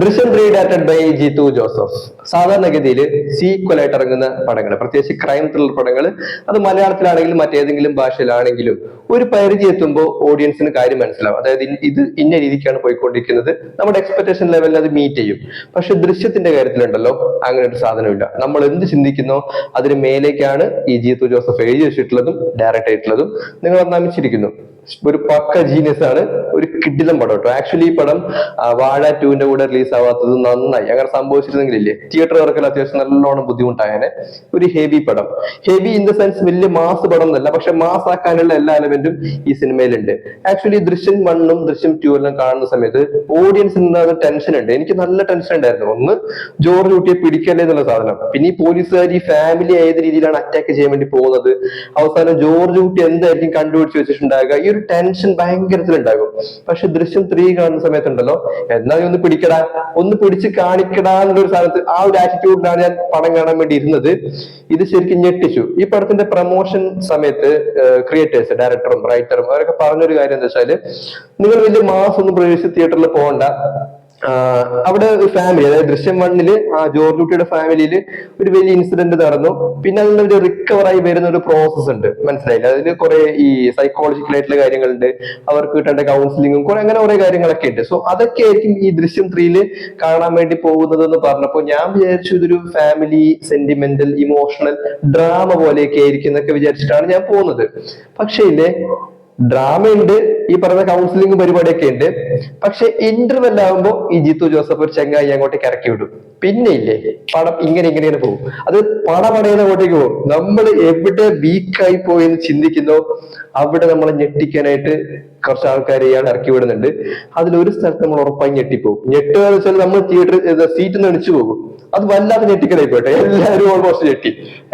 ദൃശ്യം 3 directed by Jithu Joseph. സാധാരണഗതിയിൽ equal ആയിട്ട് ഇറങ്ങുന്ന പടങ്ങൾ, പ്രത്യേകിച്ച് ക്രൈം ത്രില്ലർ പടങ്ങൾ, അത് മലയാളത്തിലാണെങ്കിലും മറ്റേതെങ്കിലും ഭാഷയിലാണെങ്കിലും ഒരു പരിധി എത്തുമ്പോൾ ഓഡിയൻസിന് കാര്യം മനസ്സിലാവും. അതായത് ഇത് ഇന്ന രീതിക്കാണ് പോയിക്കൊണ്ടിരിക്കുന്നത്, നമ്മുടെ എക്സ്പെക്ടേഷൻ ലെവലിൽ അത് മീറ്റ് ചെയ്യും. പക്ഷെ ദൃശ്യത്തിന്റെ കാര്യത്തിലുണ്ടല്ലോ അങ്ങനെ ഒരു സാധനമില്ല. നമ്മൾ എന്ത് ചിന്തിക്കുന്നോ അതിന് മേലേക്കാണ് ഈ ജിത്തു ജോസഫ് എഴുതി വെച്ചിട്ടുള്ളതും ഡയറക്റ്റ് ആയിട്ടുള്ളതും. നിങ്ങൾ നമിച്ചിരിക്കുന്നു. ഒരു പക്ക ജീനിയസ് ആണ്. ഒരു കിടിലം പടം കേട്ടോ. ആക്ച്വലി ഈ പടം വാഴ 2ന്റെ കൂടെ റിലീസ് ആവാത്തത് നന്നായി. അങ്ങനെ സംഭവിച്ചിരുന്നെങ്കിലില്ലേ തിയേറ്റർ വർക്കിൽ അത്യാവശ്യം നല്ലോണം ബുദ്ധിമുട്ടായനെ. ഒരു ഹെവി പടം, ഹെവി ഇൻ ദ സെൻസ് വലിയ മാസ് പടം എന്നല്ല, പക്ഷെ മാസ് ആക്കാനുള്ള എല്ലാ എലമെന്റും ഈ സിനിമയിലുണ്ട്. ആക്ച്വലി ദൃശ്യം 1ഉം ദൃശ്യം 2 എല്ലാം കാണുന്ന സമയത്ത് ഓഡിയൻസിന് ടെൻഷൻ ഉണ്ട്. എനിക്ക് നല്ല ടെൻഷൻ ഉണ്ടായിരുന്നു. ഒന്ന്, ജോർജ് കുട്ടിയെ പിടിക്കല്ലേ എന്നുള്ള സാധനം. പിന്നെ ഈ പോലീസുകാർ ഈ ഫാമിലി ഏത് രീതിയിലാണ് അറ്റാക്ക് ചെയ്യാൻ വേണ്ടി പോകുന്നത്, അവസാനം ജോർജ് കുട്ടി എന്തായിരിക്കും കണ്ടുപിടിച്ച് വെച്ചിട്ടുണ്ടാകുക, ഈ ഒരു ടെൻഷൻ ഭയങ്കരത്തിലുണ്ടാകും. പക്ഷെ ദൃശ്യം 3 കാണുന്ന സമയത്തുണ്ടല്ലോ, എന്നാ ഒന്ന് പിടിക്കടാ, ഒന്ന് പിടിച്ച് കാണിക്കടാ എന്നുള്ളൊരു സാധനത്ത് ആ ഒരു ആറ്റിറ്റ്യൂഡിലാണ് ഞാൻ പടം കാണാൻ വേണ്ടി ഇരുന്നത്. ഇത് ശരിക്കും ഞെട്ടിച്ചു. ഈ പടത്തിന്റെ പ്രൊമോഷൻ സമയത്ത് ക്രിയേറ്റേഴ്സ്, ഡയറക്ടറും റൈറ്ററും അവരൊക്കെ പറഞ്ഞൊരു കാര്യം എന്താ വെച്ചാല്, നിങ്ങൾ വലിയ മാസം ഒന്നും പ്രവേശിച്ച് തിയേറ്ററിൽ പോകണ്ട. അവിടെ ഒരു ഫാമിലി, അതായത് ദൃശ്യം 1ല് ജോർജ് കുട്ടിയുടെ ഫാമിലിയിൽ ഒരു വലിയ ഇൻസിഡന്റ് നടന്നു. പിന്നെ അതിൽ ഒരു റിക്കവർ ആയി വരുന്ന ഒരു പ്രോസസ് ഉണ്ട്, മനസ്സിലായില്ല? അതിൽ കുറെ ഈ സൈക്കോളജിക്കൽ ആയിട്ടുള്ള കാര്യങ്ങളുണ്ട്, അവർക്ക് കിട്ടേണ്ട കൗൺസിലിങ്ങും കുറെ അങ്ങനെ കുറെ കാര്യങ്ങളൊക്കെ ഉണ്ട്. സോ അതൊക്കെ ആയിരിക്കും ഈ ദൃശ്യം 3ല് കാണാൻ വേണ്ടി പോകുന്നത് എന്ന് പറഞ്ഞപ്പോൾ ഞാൻ വിചാരിച്ചു ഇതൊരു ഫാമിലി സെന്റിമെന്റൽ ഇമോഷണൽ ഡ്രാമ പോലെയൊക്കെ ആയിരിക്കും എന്നൊക്കെ വിചാരിച്ചിട്ടാണ് ഞാൻ പോകുന്നത്. പക്ഷേ ഇല്ലേ, ഡ്രാമ ഉണ്ട്, ഈ പറയുന്ന കൗൺസിലിംഗ് പരിപാടിയൊക്കെ ഉണ്ട്. പക്ഷെ ഇന്റർവെൽ ആകുമ്പോൾ ഈ ജിത്തു ജോസഫ് ഒരു ചെങ്ങായി അങ്ങോട്ടേക്ക് ഇറക്കി വിടും. പിന്നെ ഇല്ലേ പടം ഇങ്ങനെ പോകും. അത് പടപടയുന്ന അങ്ങോട്ടേക്ക് പോകും. നമ്മൾ എവിടെ വീക്കായി പോയെന്ന് ചിന്തിക്കുന്നോ അവിടെ നമ്മളെ ഞെട്ടിക്കാനായിട്ട് കുറച്ച് ആൾക്കാരെ ഇയാൾ ഇറക്കി വിടുന്നുണ്ട്. അതിലൊരു സ്ഥലത്ത് നമ്മൾ ഉറപ്പായി ഞെട്ടിപ്പോകും. ഞെട്ടുക എന്ന് വെച്ചാൽ നമ്മൾ തിയേറ്റർ സീറ്റിൽ നിന്ന് എണിച്ചു പോകും. അത് വല്ലാത്ത ഞെട്ടിക്കലായി പോട്ടെ, എല്ലാവരും ഓൾമോസ്റ്റ് ഞെട്ടി.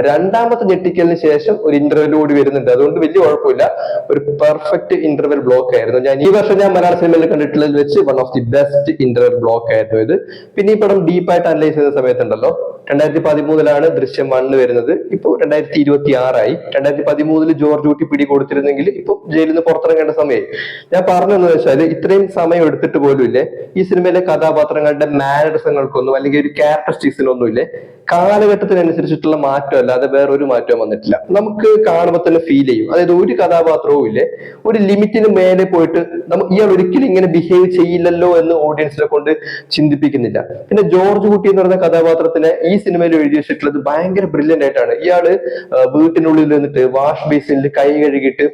രണ്ടാമത്തെ ഞെട്ടിക്കലിന് ശേഷം ഒരു ഇന്റർവെൽ കൂടി വരുന്നുണ്ട്. അതുകൊണ്ട് വലിയ കുഴപ്പമില്ല, ഒരു പെർഫെക്റ്റ് ഇന്റർവെൽ ബ്ലോക്ക് ആയിരുന്നു. ഈ വർഷം ഞാൻ മലയാള സിനിമയിൽ കണ്ടിട്ടുള്ളത് വെച്ച് one of the best interval block ആയിരുന്നു ഇത്. പിന്നെ ഈ പടം ഡീപ്പായിട്ട് അനലൈസ് ചെയ്യുന്ന സമയത്തുണ്ടല്ലോ, 2013 ദൃശ്യം 1 വരുന്നത്, ഇപ്പൊ 2026 2013 ജോർജ് കുട്ടി പിടി കൊടുത്തിരുന്നെങ്കിൽ ഇപ്പൊ ജയിലിൽ നിന്ന് പുറത്തിറങ്ങേണ്ട സമയമായി. ഞാൻ പറഞ്ഞതെന്ന് വെച്ചാല് ഇത്രയും സമയം എടുത്തിട്ട് പോലും ഇല്ലേ ഈ സിനിമയിലെ കഥാപാത്രങ്ങളുടെ മാനറിസങ്ങൾക്കൊന്നും അല്ലെങ്കിൽ ഒരു ക്യാരക്ടറിസ്റ്റിക്സിനൊന്നും ഇല്ലേ കാലഘട്ടത്തിനനുസരിച്ചിട്ടുള്ള മാറ്റം അല്ലാതെ വേറൊരു മാറ്റവും വന്നിട്ടില്ല. നമുക്ക് കാണുമ്പോൾ തന്നെ ഫീൽ ചെയ്യും. അതായത് ഒരു കഥാപാത്രവും ഇല്ലേ ഒരു ലിമിറ്റിന് മേലെ പോയിട്ട് ഇയാൾ ഒരിക്കലും ഇങ്ങനെ ബിഹേവ് ചെയ്യില്ലല്ലോ എന്ന് ഓഡിയൻസിനെ കൊണ്ട് ചിന്തിപ്പിക്കുന്നില്ല. പിന്നെ ജോർജ് കുട്ടി എന്ന് പറയുന്ന കഥാപാത്രത്തിനെ ഈ സിനിമയിൽ എഴുതി വെച്ചിട്ടുള്ളത് ഭയങ്കര ബ്രില്യന്റ് ആയിട്ടാണ്. ഇയാള് വീട്ടിനുള്ളിൽ നിന്നിട്ട് വാഷ് ബേസിനിൽ കൈ കഴുകിയിട്ട്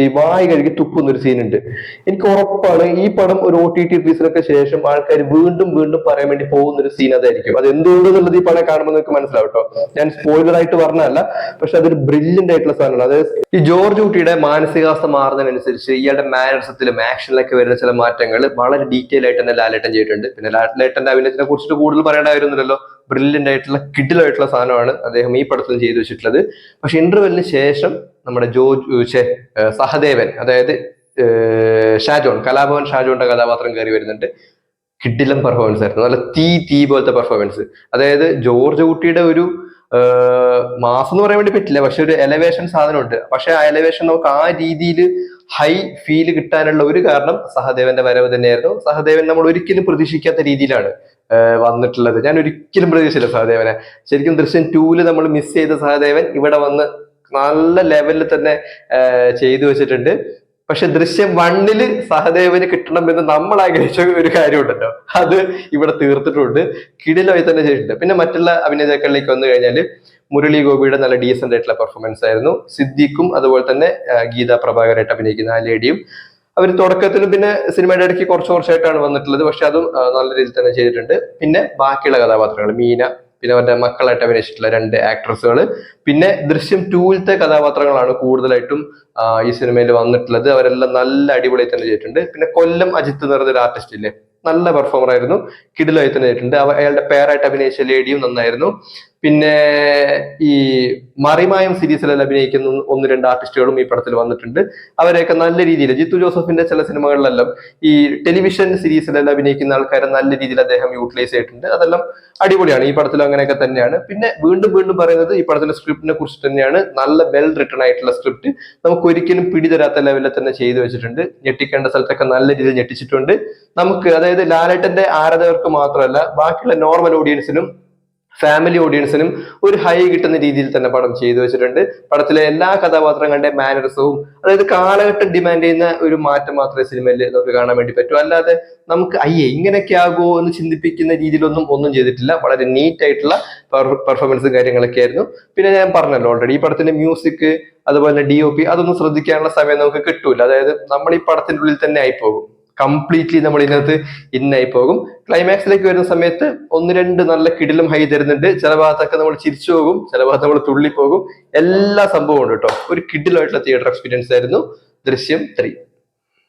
ഈ വായ് കഴുകി തുപ്പുന്ന ഒരു സീൻ ഉണ്ട്. എനിക്ക് ഉറപ്പാണ് ഈ പടം ഒരു OTT റിലീസിനൊക്കെ ശേഷം ആൾക്കാർ വീണ്ടും വീണ്ടും പറയാൻ വേണ്ടി പോകുന്ന ഒരു സീൻ അതായിരിക്കും. അത് എന്തുകൊണ്ടെന്നുള്ളത് ഈ പടം കാണുമ്പോൾ നിങ്ങൾക്ക് മനസ്സിലാവും കേട്ടോ. ഞാൻ സ്പോയിലർ ആയിട്ട് പറഞ്ഞതല്ല, പക്ഷെ അതൊരു ബ്രില്യന്റ് ആയിട്ടുള്ള സാധനമാണ്. അതായത് ഈ ജോർജ് കുട്ടിയുടെ മാനസികാവസ്ഥ മാറുന്നതിനനുസരിച്ച് ഇയാളുടെ മാനറിസത്തിലും ആക്ഷനിലൊക്കെ വരുന്ന ചില മാറ്റങ്ങൾ വളരെ ഡീറ്റെയിൽ ആയിട്ട് തന്നെ ലാലേട്ടൻ ചെയ്തിട്ടുണ്ട്. പിന്നെ ലാലേട്ടന്റെ അഭിനയത്തിനെ കുറിച്ചിട്ട് കൂടുതൽ പറയേണ്ട കാര്യമൊന്നുമില്ലല്ലോ. ബ്രില്യന്റ് ആയിട്ടുള്ള കിഡിലായിട്ടുള്ള സാധനമാണ് അദ്ദേഹം ഈ പടത്തിൽ ചെയ്തു വെച്ചിട്ടുള്ളത്. പക്ഷെ ഇന്റർവെല്ലിന് ശേഷം നമ്മുടെ സഹദേവൻ, അതായത് ഷാജോൺ, കലാഭവൻ ഷാജോന്റെ കഥാപാത്രം കയറി വരുന്നുണ്ട്. കിഡിലം പെർഫോമൻസ് ആയിരുന്നു, നല്ല തീ പോലത്തെ പെർഫോമൻസ്. അതായത് ജോർജ് കുട്ടിയുടെ ഒരു മാസം എന്ന് പറയാൻ വേണ്ടി പറ്റില്ല, പക്ഷെ ഒരു എലവേഷൻ സാധനമുണ്ട്. പക്ഷെ ആ എലവേഷൻ നമുക്ക് ആ രീതിയിൽ ഹൈ ഫീൽ കിട്ടാനുള്ള ഒരു കാരണം സഹദേവന്റെ വരവ് തന്നെയായിരുന്നു. സഹദേവൻ നമ്മൾ ഒരിക്കലും പ്രതീക്ഷിക്കാത്ത രീതിയിലാണ് വന്നിട്ടുള്ളത്. ഞാൻ ഒരിക്കലും പ്രതീക്ഷിച്ചില്ല സഹദേവനെ. ശരിക്കും ദൃശ്യം 2ല് നമ്മൾ മിസ് ചെയ്ത സഹദേവൻ ഇവിടെ വന്ന് നല്ല ലെവലിൽ തന്നെ ചെയ്തു വെച്ചിട്ടുണ്ട്. പക്ഷെ ദൃശ്യം 1ല് സഹദേവന് കിട്ടണം എന്ന് നമ്മൾ ആഗ്രഹിച്ച ഒരു കാര്യമുണ്ടല്ലോ, അത് ഇവിടെ തീർത്തിട്ടുണ്ട്. കിടിലമായി തന്നെ ചെയ്തിട്ടുണ്ട്. പിന്നെ മറ്റുള്ള അഭിനേതാക്കളിലേക്ക് വന്നു കഴിഞ്ഞാൽ മുരളി ഗോപിയുടെ നല്ല ഡീസന്റ് ആയിട്ടുള്ള പെർഫോമൻസ് ആയിരുന്നു. സിദ്ദിഖും അതുപോലെ തന്നെ ഗീതാ പ്രഭാകരായിട്ട് അഭിനയിക്കുന്ന ആ ലേഡിയും അവർ തുടക്കത്തിലും പിന്നെ സിനിമയുടെ ഇടയ്ക്ക് കുറച്ചായിട്ടാണ് വന്നിട്ടുള്ളത്. പക്ഷെ അതും നല്ല രീതിയിൽ തന്നെ ചെയ്തിട്ടുണ്ട്. പിന്നെ ബാക്കിയുള്ള കഥാപാത്രങ്ങൾ മീന, പിന്നെ അവരുടെ മക്കളായിട്ട് അഭിനയിച്ചിട്ടുള്ള 2 ആക്ട്രസുകൾ, പിന്നെ ദൃശ്യം 2ലത്തെ കഥാപാത്രങ്ങളാണ് കൂടുതലായിട്ടും ഈ സിനിമയിൽ വന്നിട്ടുള്ളത്. അവരെല്ലാം നല്ല അടിപൊളിയായി തന്നെ ചെയ്തിട്ടുണ്ട്. പിന്നെ കൊല്ലം അജിത്ത് എന്ന് പറയുന്ന ഒരു ആർട്ടിസ്റ്റ് ഇല്ലേ, നല്ല പെർഫോമർ ആയിരുന്നു, കിടിലായി തന്നെ ചെയ്തിട്ടുണ്ട്. അയാളുടെ പേരായിട്ട് അഭിനയിച്ച ലേഡിയും നന്നായിരുന്നു. പിന്നെ ഈ മറിമായം സീരീസിലെല്ലാം അഭിനയിക്കുന്ന 1-2 ആർട്ടിസ്റ്റുകളും ഈ പടത്തിൽ വന്നിട്ടുണ്ട്. അവരെയൊക്കെ നല്ല രീതിയിൽ ജിത്തു ജോസഫിന്റെ ചില സിനിമകളിലെല്ലാം ഈ ടെലിവിഷൻ സീരീസിലെല്ലാം അഭിനയിക്കുന്ന ആൾക്കാരെ നല്ല രീതിയിൽ അദ്ദേഹം യൂട്ടിലൈസ് ചെയ്തിട്ടുണ്ട്. അതെല്ലാം അടിപൊളിയാണ്. ഈ പടത്തിൽ അങ്ങനെയൊക്കെ തന്നെയാണ്. പിന്നെ വീണ്ടും പറയുന്നത് ഈ പടത്തിലെ സ്ക്രിപ്റ്റിനെ കുറിച്ച് തന്നെയാണ്. നല്ല വെൽ റിട്ടൺ ആയിട്ടുള്ള സ്ക്രിപ്റ്റ്, നമുക്ക് ഒരിക്കലും പിടിതരാത്ത ലെവലിൽ തന്നെ ചെയ്തു വെച്ചിട്ടുണ്ട്. ഞെട്ടിക്കേണ്ട സ്ഥലത്തൊക്കെ നല്ല രീതിയിൽ ഞെട്ടിച്ചിട്ടുണ്ട്. നമുക്ക് അതായത് അതായത് ലാലേട്ടന്റെ ആരാധകർക്ക് മാത്രമല്ല ബാക്കിയുള്ള നോർമൽ ഓഡിയൻസിനും ഫാമിലി ഓഡിയൻസിനും ഒരു ഹൈ കിട്ടുന്ന രീതിയിൽ തന്നെ പടം ചെയ്തു വെച്ചിട്ടുണ്ട്. പടത്തിലെ എല്ലാ കഥാപാത്രങ്ങളുടെ മാനറിസവും, അതായത് കാലഘട്ടം ഡിമാൻഡ് ചെയ്യുന്ന ഒരു മാറ്റം മാത്രമേ സിനിമയിൽ നമുക്ക് കാണാൻ വേണ്ടി പറ്റൂ. അല്ലാതെ നമുക്ക് അയ്യേ ഇങ്ങനെയൊക്കെ ആകുമോ എന്ന് ചിന്തിപ്പിക്കുന്ന രീതിയിലൊന്നും ഒന്നും ചെയ്തിട്ടില്ല. വളരെ നീറ്റ് ആയിട്ടുള്ള പെർഫോമൻസും കാര്യങ്ങളൊക്കെ ആയിരുന്നു. പിന്നെ ഞാൻ പറഞ്ഞല്ലോ ഓൾറെഡി, ഈ പടത്തിന്റെ മ്യൂസിക് അതുപോലെ DOP അതൊന്നും ശ്രദ്ധിക്കാനുള്ള സമയം നമുക്ക് കിട്ടൂല. അതായത് നമ്മൾ ഈ പടത്തിന്റെ ഉള്ളിൽ തന്നെ ആയിപ്പോകും, കംപ്ലീറ്റ്ലി നമ്മൾ ഇതിനകത്ത് ഇന്നായി പോകും. ക്ലൈമാക്സിലേക്ക് വരുന്ന സമയത്ത് ഒന്ന് രണ്ട് നല്ല കിടിലും ഹൈ തരുന്നുണ്ട്. ചില ഭാഗത്തൊക്കെ നമ്മൾ ചിരിച്ചു പോകും, ചില ഭാഗത്ത് നമ്മൾ തുള്ളിപ്പോകും. എല്ലാ സംഭവവും ഉണ്ട് കേട്ടോ. ഒരു കിഡിലായിട്ടുള്ള തിയേറ്റർ എക്സ്പീരിയൻസ് ആയിരുന്നു ദൃശ്യം 3.